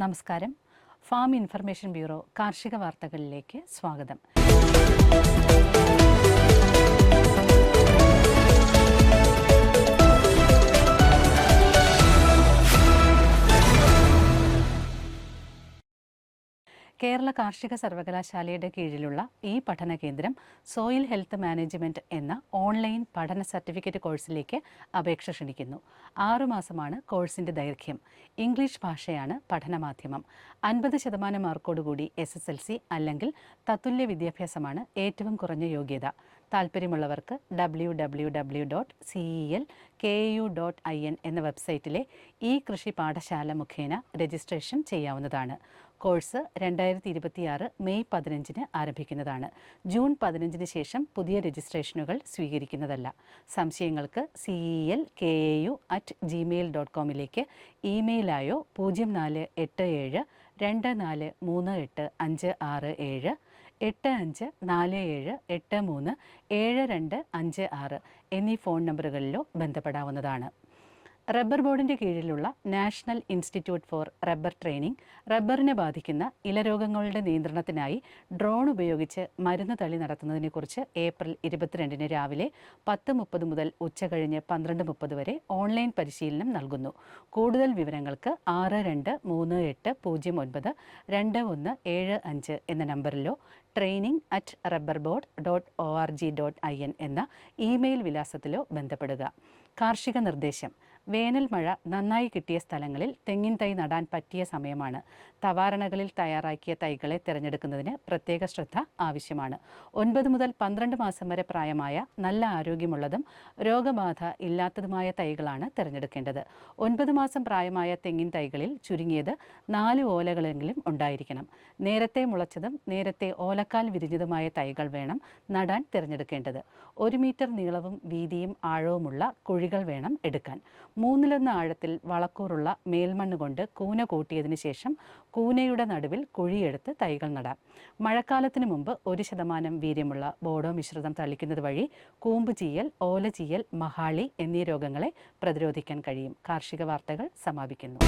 നമസ്കാരം. Farm information bureau കാർഷിക വാർത്തകളിലേക്ക് സ്വാഗതം. കേരള കാർഷിക സർവകലാശാലയുടെ കീഴിലുള്ള ഈ പഠന കേന്ദ്രം സോയിൽ ഹെൽത്ത് മാനേജ്മെൻറ്റ് എന്ന ഓൺലൈൻ പഠന സർട്ടിഫിക്കറ്റ് കോഴ്സിലേക്ക് അപേക്ഷ ക്ഷണിക്കുന്നു. 6 മാസമാണ് കോഴ്സിൻ്റെ ദൈർഘ്യം. ഇംഗ്ലീഷ് ഭാഷയാണ് പഠനമാധ്യമം. 50% മാർക്കോടുകൂടി SSLC അല്ലെങ്കിൽ തത്തുല്യ വിദ്യാഭ്യാസമാണ് ഏറ്റവും കുറഞ്ഞ യോഗ്യത. താൽപ്പര്യമുള്ളവർക്ക് www.celkau.in എന്ന വെബ്സൈറ്റിലെ ഈ കൃഷി പാഠശാല മുഖേന രജിസ്ട്രേഷൻ ചെയ്യാവുന്നതാണ്. Course 2026 May 15 ആരംഭിക്കുന്നതാണ്. ജൂൺ 15 ശേഷം പുതിയ രജിസ്ട്രേഷനുകൾ സ്വീകരിക്കുന്നതല്ല. സംശയങ്ങൾക്ക് celkau@gmail.com ഇമെയിലായോ 0487 2438 567 8547837256 എന്നീ ഫോൺ നമ്പറുകളിലോ ബന്ധപ്പെടാവുന്നതാണ്. റബ്ബർ ബോർഡിൻ്റെ കീഴിലുള്ള national institute for rubber training റബ്ബറിനെ ബാധിക്കുന്ന ഇലരോഗങ്ങളുടെ നിയന്ത്രണത്തിനായി ഡ്രോൺ ഉപയോഗിച്ച് മരുന്ന് തളി നടത്തുന്നതിനെക്കുറിച്ച് ഏപ്രിൽ 22 രാവിലെ 10:30 മുതൽ ഉച്ചകഴിഞ്ഞ് 12:30 വരെ ഓൺലൈൻ പരിശീലനം നൽകുന്നു. കൂടുതൽ വിവരങ്ങൾക്ക് 6238092175 എന്ന നമ്പറിലോ training@rubberboard.org.in എന്ന ഇമെയിൽ വിലാസത്തിലോ ബന്ധപ്പെടുക. കാർഷിക നിർദ്ദേശം: വേനൽ മഴ നന്നായി കിട്ടിയ സ്ഥലങ്ങളിൽ തെങ്ങിൻ തൈ നടാൻ പറ്റിയ സമയമാണ്. തവാരണകളിൽ തയ്യാറാക്കിയ തൈകളെ തിരഞ്ഞെടുക്കുന്നതിന് പ്രത്യേക ശ്രദ്ധ ആവശ്യമാണ്. 9 മുതൽ 12 മാസം വരെ പ്രായമായ നല്ല ആരോഗ്യമുള്ളതും രോഗബാധ ഇല്ലാത്തതുമായ തൈകളാണ് തിരഞ്ഞെടുക്കേണ്ടത്. 9 മാസം പ്രായമായ തെങ്ങിൻ തൈകളിൽ ചുരുങ്ങിയത് 4 ഓലകളെങ്കിലും ഉണ്ടായിരിക്കണം. നേരത്തെ മുളച്ചതും നേരത്തെ ഓലക്കാൽ വിരിഞ്ഞതുമായ തൈകൾ വേണം നടാൻ തിരഞ്ഞെടുക്കേണ്ടത്. 1 മീറ്റർ നീളവും വീതിയും ആഴവുമുള്ള കുഴികൾ വേണം എടുക്കാൻ. 3-1 ആഴത്തിൽ വളക്കൂറുള്ള മേൽമണ്ണ് കൊണ്ട് കൂന കൂട്ടിയതിനു ശേഷം കൂനയുടെ നടുവിൽ കുഴിയെടുത്ത് തൈകൾ നടാം. മഴക്കാലത്തിന് മുമ്പ് 1% വീര്യമുള്ള ബോഡോ മിശ്രിതം തളിക്കുന്നത് വഴി കൂമ്പ് ചീയൽ, ഓല ചീയൽ, മഹാളി എന്നീ രോഗങ്ങളെ പ്രതിരോധിക്കാൻ കഴിയും. കാർഷിക വാർത്തകൾ സമാപിക്കുന്നു.